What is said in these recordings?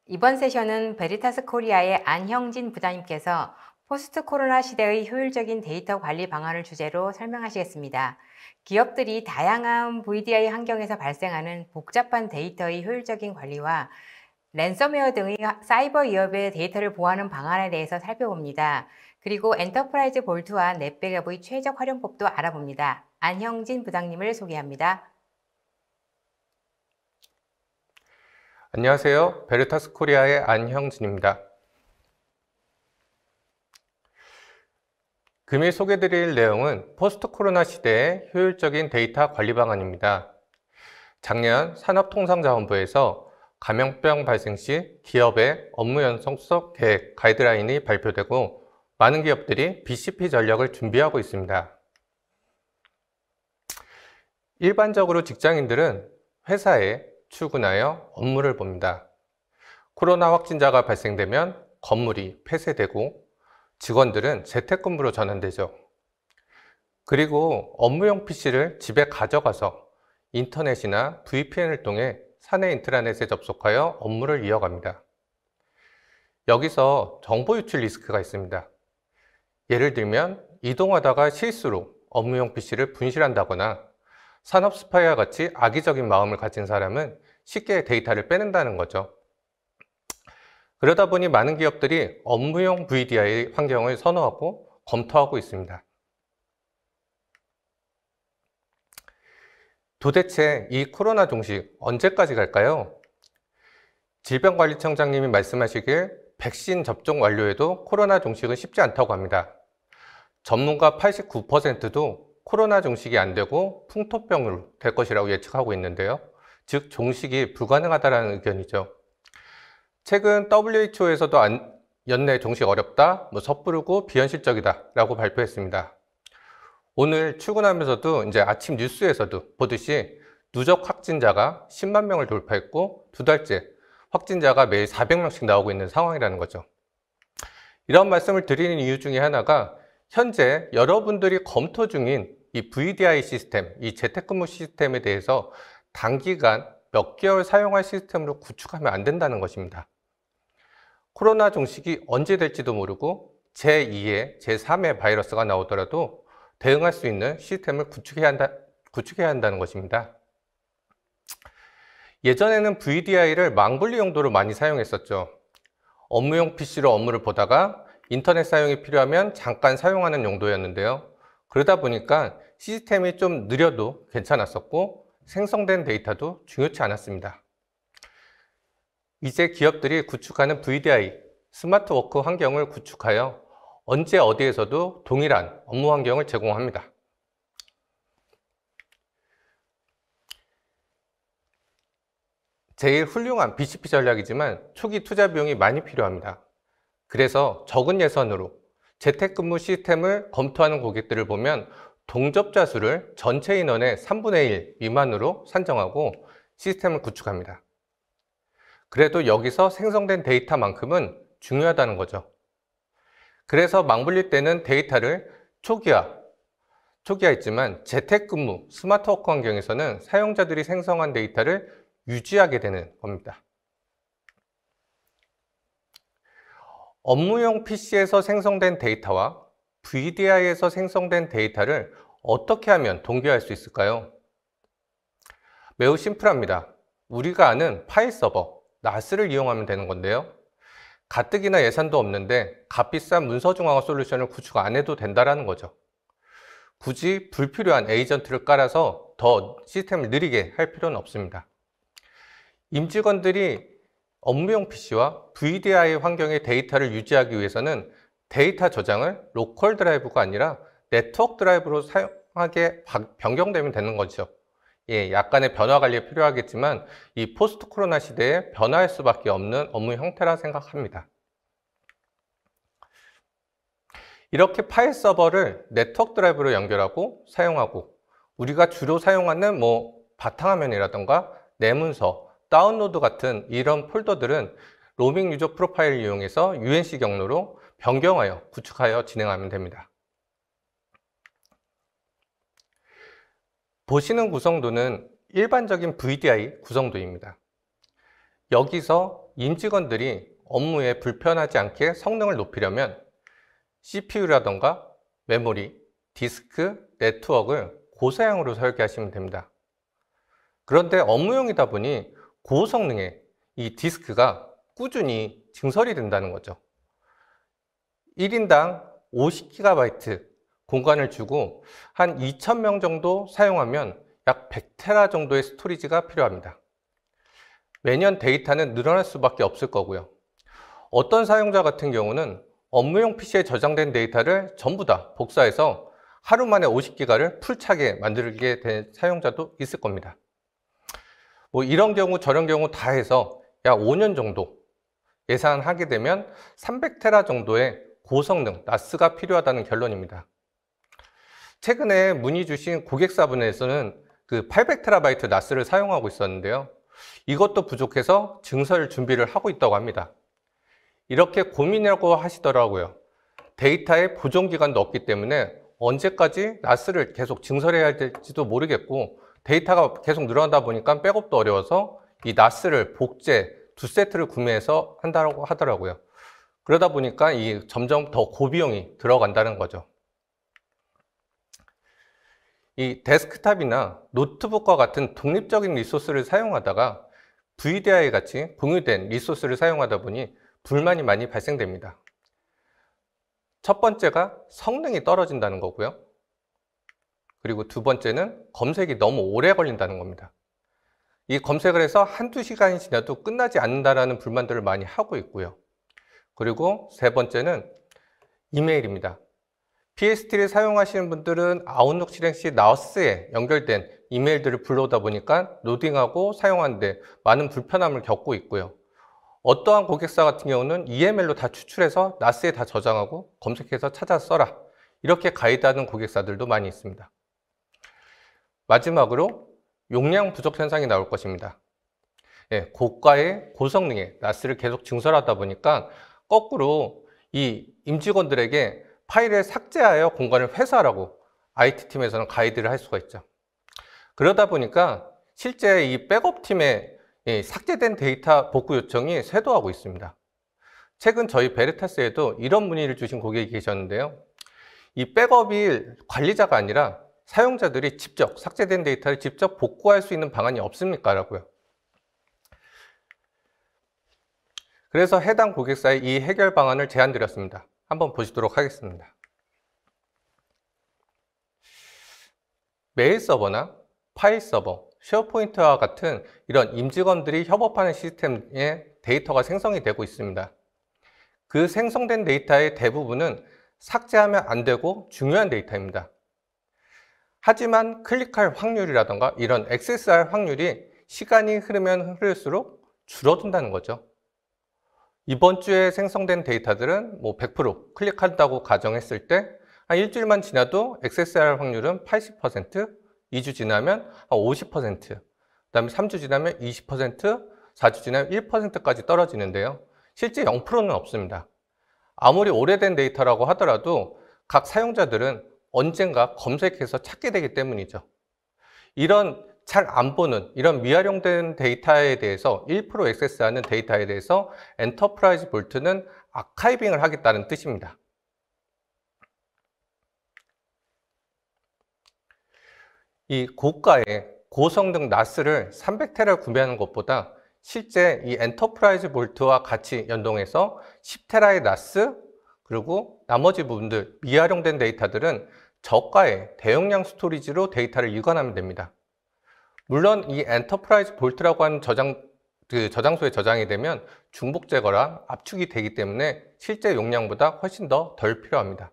이번 세션은 베리타스 코리아의 안형진 부장님께서 포스트 코로나 시대의 효율적인 데이터 관리 방안을 주제로 설명하시겠습니다. 기업들이 다양한 VDI 환경에서 발생하는 복잡한 데이터의 효율적인 관리와 랜섬웨어 등의 사이버 위협의 데이터를 보호하는 방안에 대해서 살펴봅니다. 그리고 엔터프라이즈 볼트와 넷백업의 최적 활용법도 알아봅니다. 안형진 부장님을 소개합니다. 안녕하세요. 베리타스 코리아의 안형진입니다. 금일 소개드릴 내용은 포스트 코로나 시대의 효율적인 데이터 관리 방안입니다. 작년 산업통상자원부에서 감염병 발생 시 기업의 업무 연속 계획 가이드라인이 발표되고 많은 기업들이 BCP 전략을 준비하고 있습니다. 일반적으로 직장인들은 회사에 출근하여 업무를 봅니다. 코로나 확진자가 발생되면 건물이 폐쇄되고 직원들은 재택근무로 전환되죠. 그리고 업무용 PC를 집에 가져가서 인터넷이나 VPN을 통해 사내 인트라넷에 접속하여 업무를 이어갑니다. 여기서 정보 유출 리스크가 있습니다. 예를 들면 이동하다가 실수로 업무용 PC를 분실한다거나 산업 스파이와 같이 악의적인 마음을 가진 사람은 쉽게 데이터를 빼낸다는 거죠. 그러다 보니 많은 기업들이 업무용 VDI 환경을 선호하고 검토하고 있습니다. 도대체 이 코로나 종식 언제까지 갈까요? 질병관리청장님이 말씀하시길 백신 접종 완료에도 코로나 종식은 쉽지 않다고 합니다. 전문가 89%도 코로나 종식이 안 되고 풍토병으로 될 것이라고 예측하고 있는데요. 즉 종식이 불가능하다는 의견이죠. 최근 WHO에서도 연내 종식 어렵다, 섣부르고 비현실적이다 라고 발표했습니다. 오늘 출근하면서도 이제 아침 뉴스에서도 보듯이 누적 확진자가 10만 명을 돌파했고 2달째 확진자가 매일 400명씩 나오고 있는 상황이라는 거죠. 이런 말씀을 드리는 이유 중에 하나가 현재 여러분들이 검토 중인 이 VDI 시스템, 이 재택근무 시스템에 대해서 단기간 몇 개월 사용할 시스템으로 구축하면 안 된다는 것입니다. 코로나 종식이 언제 될지도 모르고 제2의, 제3의 바이러스가 나오더라도 대응할 수 있는 시스템을 구축해야 한다는 것입니다. 예전에는 VDI를 망분리 용도로 많이 사용했었죠. 업무용 PC로 업무를 보다가 인터넷 사용이 필요하면 잠깐 사용하는 용도였는데요. 그러다 보니까 시스템이 좀 느려도 괜찮았었고 생성된 데이터도 중요치 않았습니다. 이제 기업들이 구축하는 VDI, 스마트 워크 환경을 구축하여 언제 어디에서도 동일한 업무 환경을 제공합니다. 제일 훌륭한 BCP 전략이지만 초기 투자 비용이 많이 필요합니다. 그래서 적은 예산으로 재택근무 시스템을 검토하는 고객들을 보면 동접자 수를 전체 인원의 3분의 1 미만으로 산정하고 시스템을 구축합니다. 그래도 여기서 생성된 데이터만큼은 중요하다는 거죠. 그래서 망분리 때는 데이터를 초기화했지만 재택근무, 스마트워크 환경에서는 사용자들이 생성한 데이터를 유지하게 되는 겁니다. 업무용 PC에서 생성된 데이터와 VDI에서 생성된 데이터를 어떻게 하면 동기화할 수 있을까요? 매우 심플합니다. 우리가 아는 파일 서버, NAS를 이용하면 되는 건데요. 가뜩이나 예산도 없는데 값비싼 문서 중앙화 솔루션을 구축 안 해도 된다는 거죠. 굳이 불필요한 에이전트를 깔아서 더 시스템을 느리게 할 필요는 없습니다. 임직원들이 업무용 PC와 VDI 환경의 데이터를 유지하기 위해서는 데이터 저장을 로컬 드라이브가 아니라 네트워크 드라이브로 사용하게 변경되면 되는 거죠. 약간의 변화 관리가 필요하겠지만 이 포스트 코로나 시대에 변화할 수밖에 없는 업무 형태라 생각합니다. 이렇게 파일 서버를 네트워크 드라이브로 연결하고 사용하고 우리가 주로 사용하는 바탕화면이라던가 내문서, 다운로드 같은 이런 폴더들은 로밍 유저 프로파일을 이용해서 UNC 경로로 변경하여 구축하여 진행하면 됩니다. 보시는 구성도는 일반적인 VDI 구성도입니다. 여기서 임직원들이 업무에 불편하지 않게 성능을 높이려면 CPU라던가 메모리, 디스크, 네트워크를 고사양으로 설계하시면 됩니다. 그런데 업무용이다 보니 고성능의 이 디스크가 꾸준히 증설이 된다는 거죠. 1인당 50GB 공간을 주고 한 2,000명 정도 사용하면 약 100테라 정도의 스토리지가 필요합니다. 매년 데이터는 늘어날 수밖에 없을 거고요. 어떤 사용자 같은 경우는 업무용 PC에 저장된 데이터를 전부 다 복사해서 하루 만에 50기가를 풀차게 만들게 된 사용자도 있을 겁니다. 뭐 이런 경우 저런 경우 다 해서 약 5년 정도 예상하게 되면 300테라 정도의 고성능 NAS가 필요하다는 결론입니다. 최근에 문의 주신 고객사분에서는 그 800TB NAS를 사용하고 있었는데요. 이것도 부족해서 증설 준비를 하고 있다고 합니다. 이렇게 고민이라고 하시더라고요. 데이터의 보존기간도 없기 때문에 언제까지 NAS를 계속 증설해야 될지도 모르겠고 데이터가 계속 늘어나다 보니까 백업도 어려워서 이 NAS를 복제 2세트를 구매해서 한다고 하더라고요. 그러다 보니까 이 점점 더 고비용이 들어간다는 거죠. 이 데스크탑이나 노트북과 같은 독립적인 리소스를 사용하다가 VDI 같이 공유된 리소스를 사용하다 보니 불만이 많이 발생됩니다. 첫 번째가 성능이 떨어진다는 거고요. 그리고 두 번째는 검색이 너무 오래 걸린다는 겁니다. 이 검색을 해서 한두 시간이 지나도 끝나지 않는다는 불만들을 많이 하고 있고요. 그리고 세 번째는 이메일입니다. PST를 사용하시는 분들은 아웃룩 실행 시 나스에 연결된 이메일들을 불러오다 보니까 로딩하고 사용하는데 많은 불편함을 겪고 있고요. 어떠한 고객사 같은 경우는 EML로 다 추출해서 나스에 다 저장하고 검색해서 찾아서 써라. 이렇게 가이드하는 고객사들도 많이 있습니다. 마지막으로 용량 부족 현상이 나올 것입니다. 고가의 고성능의 나스를 계속 증설하다 보니까 거꾸로 이 임직원들에게 파일을 삭제하여 공간을 회수하라고 IT팀에서는 가이드를 할 수가 있죠. 그러다 보니까 실제 이 백업팀의 삭제된 데이터 복구 요청이 쇄도하고 있습니다. 최근 저희 베르타스에도 이런 문의를 주신 고객이 계셨는데요. 이 백업이 관리자가 아니라 사용자들이 직접 삭제된 데이터를 직접 복구할 수 있는 방안이 없습니까? 라고요. 그래서 해당 고객사에 이 해결 방안을 제안드렸습니다. 한번 보시도록 하겠습니다. 메일 서버나 파일 서버, 쉐어포인트와 같은 이런 임직원들이 협업하는 시스템에 데이터가 생성이 되고 있습니다. 그 생성된 데이터의 대부분은 삭제하면 안 되고 중요한 데이터입니다. 하지만 클릭할 확률이라던가 이런 액세스할 확률이 시간이 흐르면 흐를수록 줄어든다는 거죠. 이번 주에 생성된 데이터들은 뭐 100% 클릭한다고 가정했을 때 한 일주일만 지나도 액세스할 확률은 80%, 2주 지나면 50%, 그 다음에 3주 지나면 20%, 4주 지나면 1%까지 떨어지는데요. 실제 0%는 없습니다. 아무리 오래된 데이터라고 하더라도 각 사용자들은 언젠가 검색해서 찾게 되기 때문이죠. 이런 잘 안 보는 이런 미활용된 데이터에 대해서 1% 액세스하는 데이터에 대해서 엔터프라이즈 볼트는 아카이빙을 하겠다는 뜻입니다. 이 고가의 고성능 NAS를 300테라를 구매하는 것보다 실제 이 엔터프라이즈 볼트와 같이 연동해서 10테라의 NAS 그리고 나머지 부분들 미활용된 데이터들은 저가의 대용량 스토리지로 데이터를 이관하면 됩니다. 물론 이 엔터프라이즈 볼트라고 하는 저장소에 저장이 되면 중복 제거랑 압축이 되기 때문에 실제 용량보다 훨씬 더 덜 필요합니다.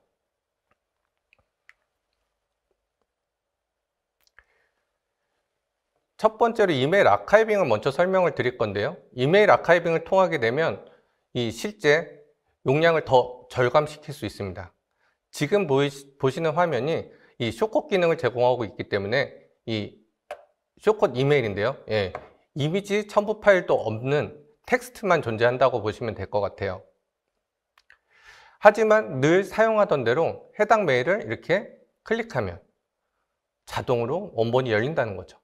첫 번째로 이메일 아카이빙을 먼저 설명을 드릴 건데요. 이메일 아카이빙을 통하게 되면 이 실제 용량을 더 절감시킬 수 있습니다. 지금 보시는 화면이 이 쇼컷 기능을 제공하고 있기 때문에 이 쇼컷 이메일인데요. 이미지 첨부 파일도 없는 텍스트만 존재한다고 보시면 될 것 같아요. 하지만 늘 사용하던 대로 해당 메일을 이렇게 클릭하면 자동으로 원본이 열린다는 거죠.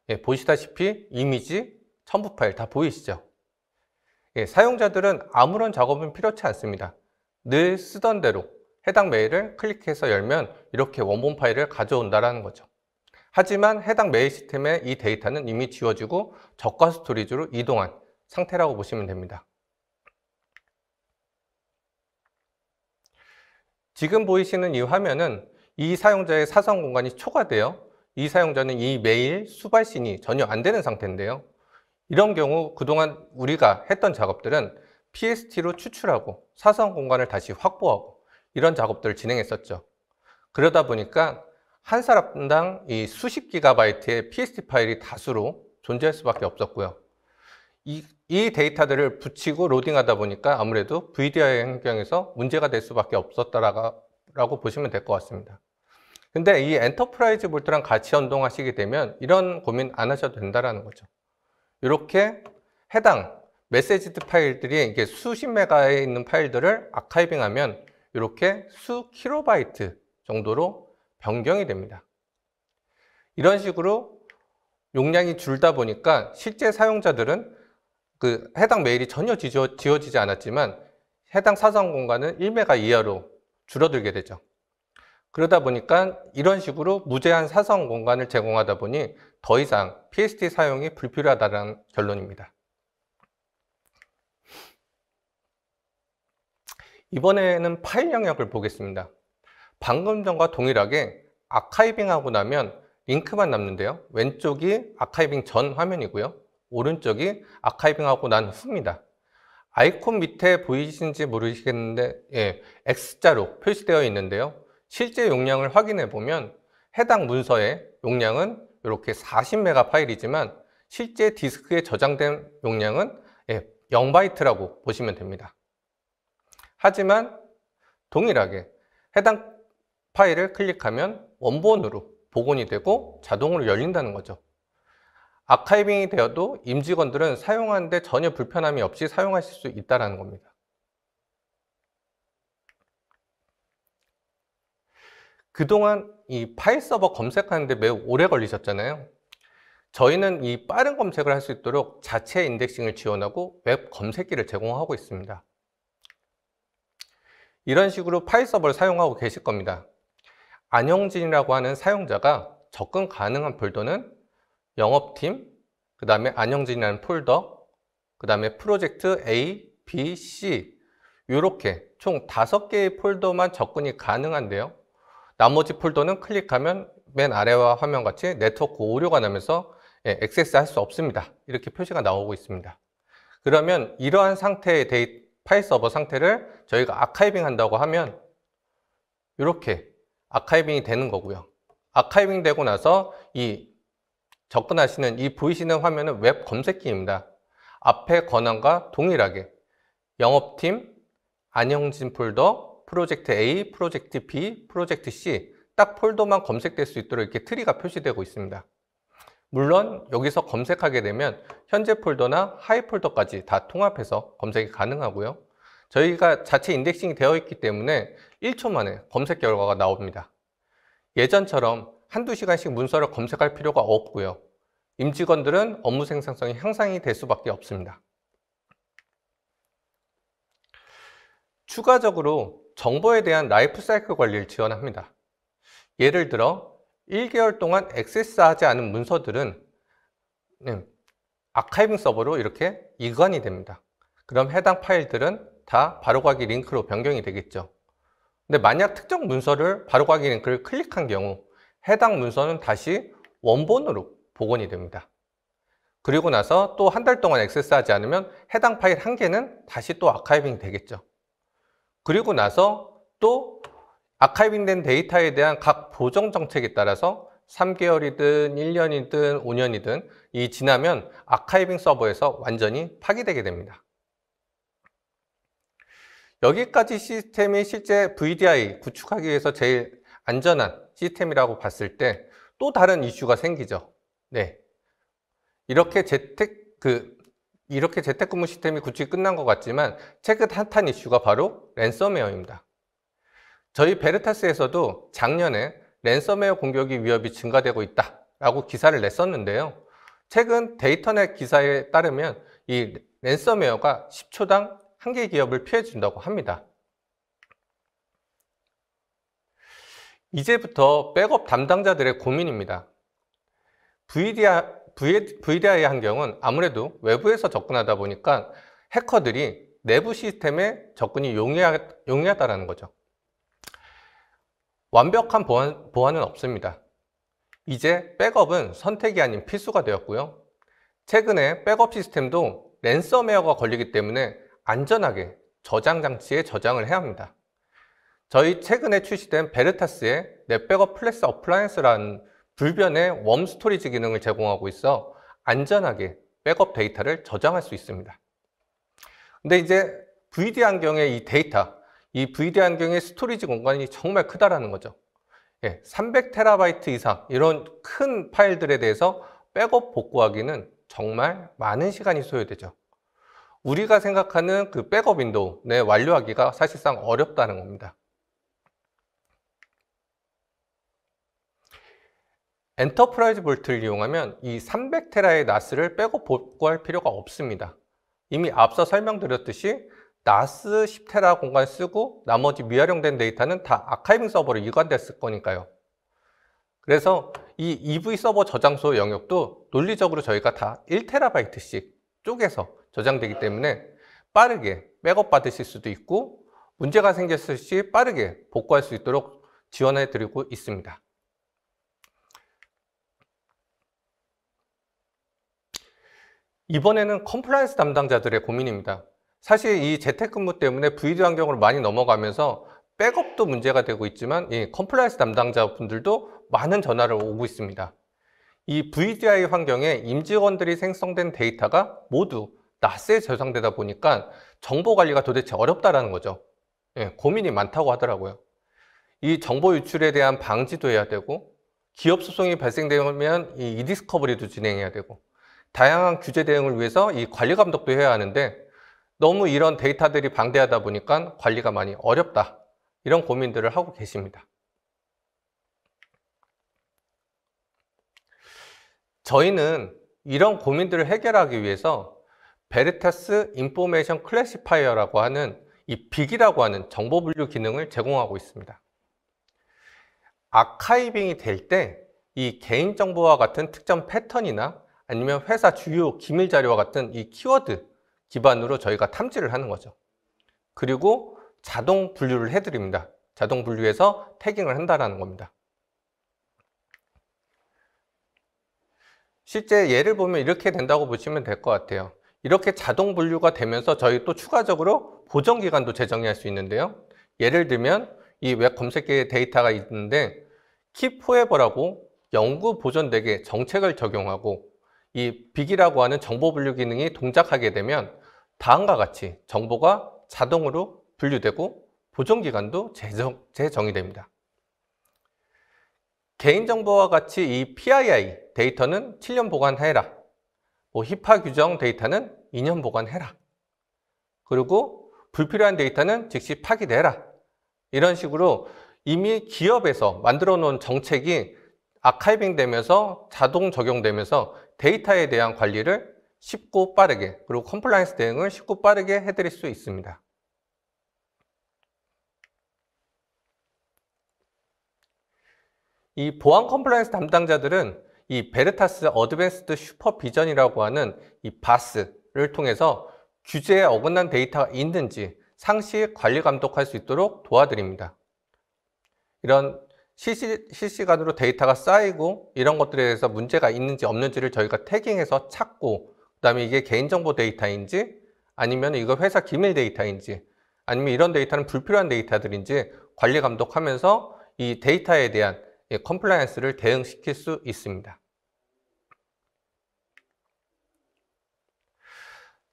예, 보시다시피 이미지, 첨부 파일 다 보이시죠? 예, 사용자들은 아무런 작업은 필요치 않습니다. 늘 쓰던 대로 해당 메일을 클릭해서 열면 이렇게 원본 파일을 가져온다는 거죠. 하지만 해당 메일 시스템의 이 데이터는 이미 지워지고 저가 스토리지로 이동한 상태라고 보시면 됩니다. 지금 보이시는 이 화면은 이 사용자의 사선 공간이 초과되어 이 사용자는 이 메일 수발신이 전혀 안 되는 상태인데요. 이런 경우 그동안 우리가 했던 작업들은 PST로 추출하고 사선 공간을 다시 확보하고 이런 작업들을 진행했었죠. 그러다 보니까 한 사람당 이 수십 기가바이트의 PST 파일이 다수로 존재할 수밖에 없었고요. 이 데이터들을 붙이고 로딩하다 보니까 아무래도 VDI 환경에서 문제가 될 수밖에 없었다라고 보시면 될 것 같습니다. 근데 이 엔터프라이즈 볼트랑 같이 연동하시게 되면 이런 고민 안 하셔도 된다는 거죠. 이렇게 해당 메시지드 파일들이 이게 수십 메가에 있는 파일들을 아카이빙하면 이렇게 수 킬로바이트 정도로 변경이 됩니다. 이런 식으로 용량이 줄다 보니까 실제 사용자들은 그 해당 메일이 전혀 지워지지 않았지만 해당 사선 공간은 1메가 이하로 줄어들게 되죠. 그러다 보니까 이런 식으로 무제한 사선 공간을 제공하다 보니 더 이상 PST 사용이 불필요하다는 결론입니다. 이번에는 파일 영역을 보겠습니다. 방금 전과 동일하게 아카이빙하고 나면 링크만 남는데요. 왼쪽이 아카이빙 전 화면이고요. 오른쪽이 아카이빙하고 난 후입니다. 아이콘 밑에 보이시는지 모르시겠는데 X자로 표시되어 있는데요. 실제 용량을 확인해 보면 해당 문서의 용량은 이렇게 40메가 파일이지만 실제 디스크에 저장된 용량은 0바이트라고 보시면 됩니다. 하지만 동일하게 해당 파일을 클릭하면 원본으로 복원이 되고 자동으로 열린다는 거죠. 아카이빙이 되어도 임직원들은 사용하는데 전혀 불편함이 없이 사용하실 수 있다는 겁니다. 그동안 이 파일 서버 검색하는데 매우 오래 걸리셨잖아요. 저희는 이 빠른 검색을 할 수 있도록 자체 인덱싱을 지원하고 웹 검색기를 제공하고 있습니다. 이런 식으로 파일 서버를 사용하고 계실 겁니다. 안영진이라고 하는 사용자가 접근 가능한 폴더는 영업팀, 그 다음에 안영진이라는 폴더, 그 다음에 프로젝트 A, B, C 이렇게 총 5개의 폴더만 접근이 가능한데요. 나머지 폴더는 클릭하면 맨 아래와 화면같이 네트워크 오류가 나면서 액세스할 수 없습니다. 이렇게 표시가 나오고 있습니다. 그러면 이러한 상태의 파일 서버 상태를 저희가 아카이빙 한다고 하면 이렇게 아카이빙이 되는 거고요. 아카이빙 되고 나서 이 접근하시는 이 보이시는 화면은 웹 검색기입니다. 앞에 권한과 동일하게 영업팀, 안영진 폴더, 프로젝트 A, 프로젝트 B, 프로젝트 C 딱 폴더만 검색될 수 있도록 이렇게 트리가 표시되고 있습니다. 물론 여기서 검색하게 되면 현재 폴더나 하이 폴더까지 다 통합해서 검색이 가능하고요. 저희가 자체 인덱싱이 되어 있기 때문에 1초 만에 검색 결과가 나옵니다. 예전처럼 한두 시간씩 문서를 검색할 필요가 없고요. 임직원들은 업무 생산성이 향상이 될 수밖에 없습니다. 추가적으로 정보에 대한 라이프 사이클 관리를 지원합니다. 예를 들어 1개월 동안 액세스하지 않은 문서들은 아카이빙 서버로 이렇게 이관이 됩니다. 그럼 해당 파일들은 다 바로가기 링크로 변경이 되겠죠. 근데 만약 특정 문서를 바로가기 링크를 클릭한 경우 해당 문서는 다시 원본으로 복원이 됩니다. 그리고 나서 또 한 달 동안 액세스하지 않으면 해당 파일 한 개는 다시 또 아카이빙이 되겠죠. 그리고 나서 또 아카이빙된 데이터에 대한 각 보정 정책에 따라서 3개월이든 1년이든 5년이든 이 지나면 아카이빙 서버에서 완전히 파기되게 됩니다. 여기까지 시스템이 실제 VDI 구축하기 위해서 제일 안전한 시스템이라고 봤을 때 또 다른 이슈가 생기죠. 이렇게 재택근무 시스템이 구축이 끝난 것 같지만 최근 핫한 이슈가 바로 랜섬웨어입니다. 저희 베르타스에서도 작년에 랜섬웨어 공격이 위협이 증가되고 있다라고 기사를 냈었는데요. 최근 데이터넷 기사에 따르면 이 랜섬웨어가 10초당 1개 기업을 피해준다고 합니다. 이제부터 백업 담당자들의 고민입니다. VDI 환경은 아무래도 외부에서 접근하다 보니까 해커들이 내부 시스템에 접근이 용이하다는 거죠. 완벽한 보안은 없습니다. 이제 백업은 선택이 아닌 필수가 되었고요. 최근에 백업 시스템도 랜섬웨어가 걸리기 때문에 안전하게 저장 장치에 저장을 해야 합니다. 저희 최근에 출시된 베르타스의 넷백업 플래시 어플라이언스라는 불변의 웜 스토리지 기능을 제공하고 있어 안전하게 백업 데이터를 저장할 수 있습니다. 근데 이제 VD 환경의 이 데이터, 이 VD 환경의 스토리지 공간이 정말 크다라는 거죠. 300TB 이상 이런 큰 파일들에 대해서 백업 복구하기는 정말 많은 시간이 소요되죠. 우리가 생각하는 그 백업 윈도우 내 완료하기가 사실상 어렵다는 겁니다. 엔터프라이즈 볼트를 이용하면 이 300TB의 NAS를 백업 복구할 필요가 없습니다. 이미 앞서 설명드렸듯이 NAS 10TB 공간 쓰고 나머지 미활용된 데이터는 다 아카이빙 서버로 이관됐을 거니까요. 그래서 이 EV 서버 저장소 영역도 논리적으로 저희가 다 1TB씩 쪼개서 저장되기 때문에 빠르게 백업 받으실 수도 있고 문제가 생겼을 시 빠르게 복구할 수 있도록 지원해 드리고 있습니다. 이번에는 컴플라이언스 담당자들의 고민입니다. 사실 이 재택근무 때문에 VD 환경으로 많이 넘어가면서 백업도 문제가 되고 있지만 이 컴플라이언스 담당자분들도 많은 전화를 오고 있습니다. 이 VDI 환경에 임직원들이 생성된 데이터가 모두 NAS에 저장되다 보니까 정보 관리가 도대체 어렵다라는 거죠. 고민이 많다고 하더라고요. 이 정보 유출에 대한 방지도 해야 되고 기업 소송이 발생되면 이 이디스커버리도 진행해야 되고 다양한 규제 대응을 위해서 이 관리 감독도 해야 하는데 너무 이런 데이터들이 방대하다 보니까 관리가 많이 어렵다. 이런 고민들을 하고 계십니다. 저희는 이런 고민들을 해결하기 위해서 베르타스 인포메이션 클래시파이어라고 하는 이 빅이라고 하는 정보 분류 기능을 제공하고 있습니다. 아카이빙이 될 때 이 개인정보와 같은 특정 패턴이나 아니면 회사 주요 기밀 자료와 같은 이 키워드 기반으로 저희가 탐지를 하는 거죠. 그리고 자동 분류를 해드립니다. 자동 분류해서 태깅을 한다는 겁니다. 실제 예를 보면 이렇게 된다고 보시면 될 것 같아요. 이렇게 자동 분류가 되면서 저희 또 추가적으로 보정 기간도 제정할 수 있는데요. 예를 들면 이 웹 검색기에 데이터가 있는데 Keep Forever라고 영구 보존되게 정책을 적용하고 이 빅이라고 하는 정보 분류 기능이 동작하게 되면 다음과 같이 정보가 자동으로 분류되고 보존 기간도 재정이 됩니다. 개인정보와 같이 이 PII 데이터는 7년 보관해라. 히파 규정 데이터는 2년 보관해라. 그리고 불필요한 데이터는 즉시 파기되라. 이런 식으로 이미 기업에서 만들어 놓은 정책이 아카이빙 되면서 자동 적용되면서 데이터에 대한 관리를 쉽고 빠르게 그리고 컴플라이언스 대응을 쉽고 빠르게 해드릴 수 있습니다. 이 보안 컴플라이언스 담당자들은 이 베르타스 어드밴스드 슈퍼비전이라고 하는 이 바스를 통해서 규제에 어긋난 데이터가 있는지 상시 관리 감독할 수 있도록 도와드립니다. 이런 실시간으로 데이터가 쌓이고 이런 것들에 대해서 문제가 있는지 없는지를 저희가 태깅해서 찾고 그다음에 이게 개인정보 데이터인지 아니면 이거 회사 기밀 데이터인지 아니면 이런 데이터는 불필요한 데이터들인지 관리 감독하면서 이 데이터에 대한 컴플라이언스를 대응시킬 수 있습니다.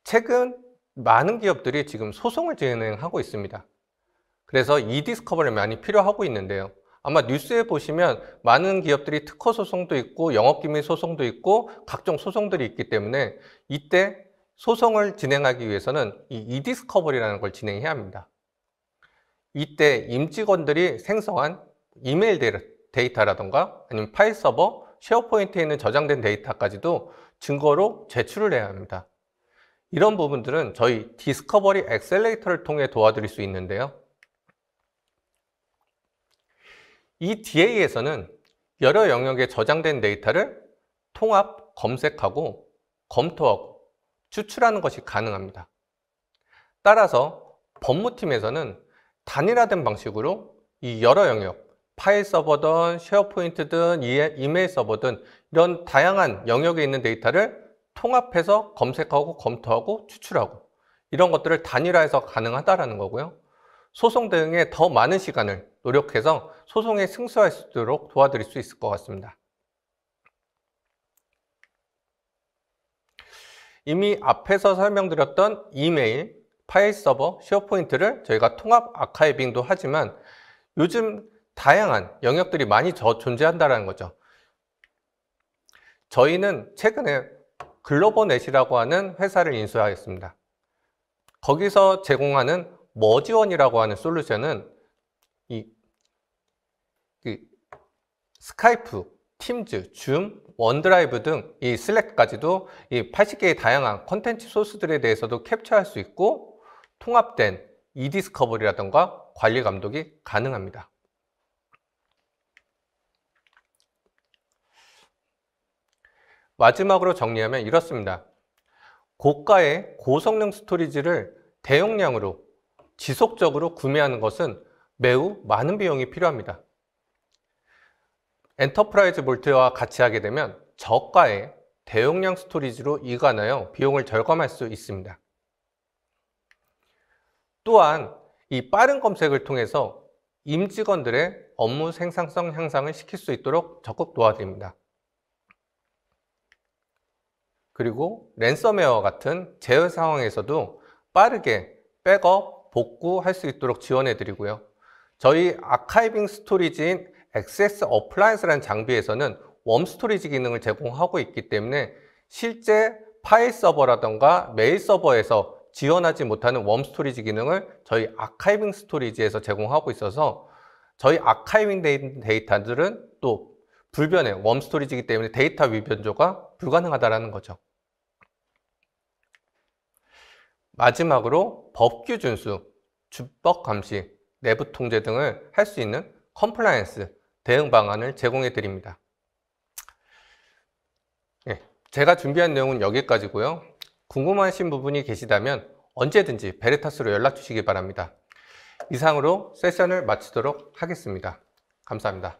최근 많은 기업들이 지금 소송을 진행하고 있습니다. 그래서 이디스커버를 많이 필요하고 있는데요. 아마 뉴스에 보시면 많은 기업들이 특허 소송도 있고 영업기밀 소송도 있고 각종 소송들이 있기 때문에 이때 소송을 진행하기 위해서는 이 이디스커버리라는 걸 진행해야 합니다. 이때 임직원들이 생성한 이메일 데이터라던가 아니면 파일 서버, 쉐어포인트에 있는 저장된 데이터까지도 증거로 제출을 해야 합니다. 이런 부분들은 저희 디스커버리 엑셀레이터를 통해 도와드릴 수 있는데요. 이 DA에서는 여러 영역에 저장된 데이터를 통합, 검색하고 검토하고 추출하는 것이 가능합니다. 따라서 법무팀에서는 단일화된 방식으로 이 여러 영역, 파일 서버든 쉐어포인트든 이메일 서버든 이런 다양한 영역에 있는 데이터를 통합해서 검색하고 검토하고 추출하고 이런 것들을 단일화해서 가능하다는 거고요. 소송 대응에 더 많은 시간을 노력해서 소송에 승소할 수 있도록 도와드릴 수 있을 것 같습니다. 이미 앞에서 설명드렸던 이메일, 파일 서버, 쉐어포인트를 저희가 통합 아카이빙도 하지만 요즘 다양한 영역들이 많이 존재한다는 거죠. 저희는 최근에 글로버넷이라고 하는 회사를 인수하였습니다. 거기서 제공하는 머지원이라고 하는 솔루션은 스카이프, 팀즈, 줌, 원드라이브 등 이 슬랙까지도 이 80개의 다양한 콘텐츠 소스들에 대해서도 캡처할 수 있고 통합된 이디스커버리라던가 관리 감독이 가능합니다. 마지막으로 정리하면 이렇습니다. 고가의 고성능 스토리지를 대용량으로 지속적으로 구매하는 것은 매우 많은 비용이 필요합니다. 엔터프라이즈 볼트와 같이 하게 되면 저가의 대용량 스토리지로 이관하여 비용을 절감할 수 있습니다. 또한 이 빠른 검색을 통해서 임직원들의 업무 생산성 향상을 시킬 수 있도록 적극 도와드립니다. 그리고 랜섬웨어 같은 제어 상황에서도 빠르게 백업, 복구할 수 있도록 지원해 드리고요. 저희 아카이빙 스토리지인 액세스 어플라이언스라는 장비에서는 웜 스토리지 기능을 제공하고 있기 때문에 실제 파일 서버라던가 메일 서버에서 지원하지 못하는 웜 스토리지 기능을 저희 아카이빙 스토리지에서 제공하고 있어서 저희 아카이빙 데이터들은 또 불변의 웜 스토리지이기 때문에 데이터 위변조가 불가능하다는 거죠. 마지막으로 법규 준수, 주법 감시, 내부 통제 등을 할 수 있는 컴플라이언스 대응 방안을 제공해 드립니다. 제가 준비한 내용은 여기까지고요. 궁금하신 부분이 계시다면 언제든지 베리타스로 연락 주시기 바랍니다. 이상으로 세션을 마치도록 하겠습니다. 감사합니다.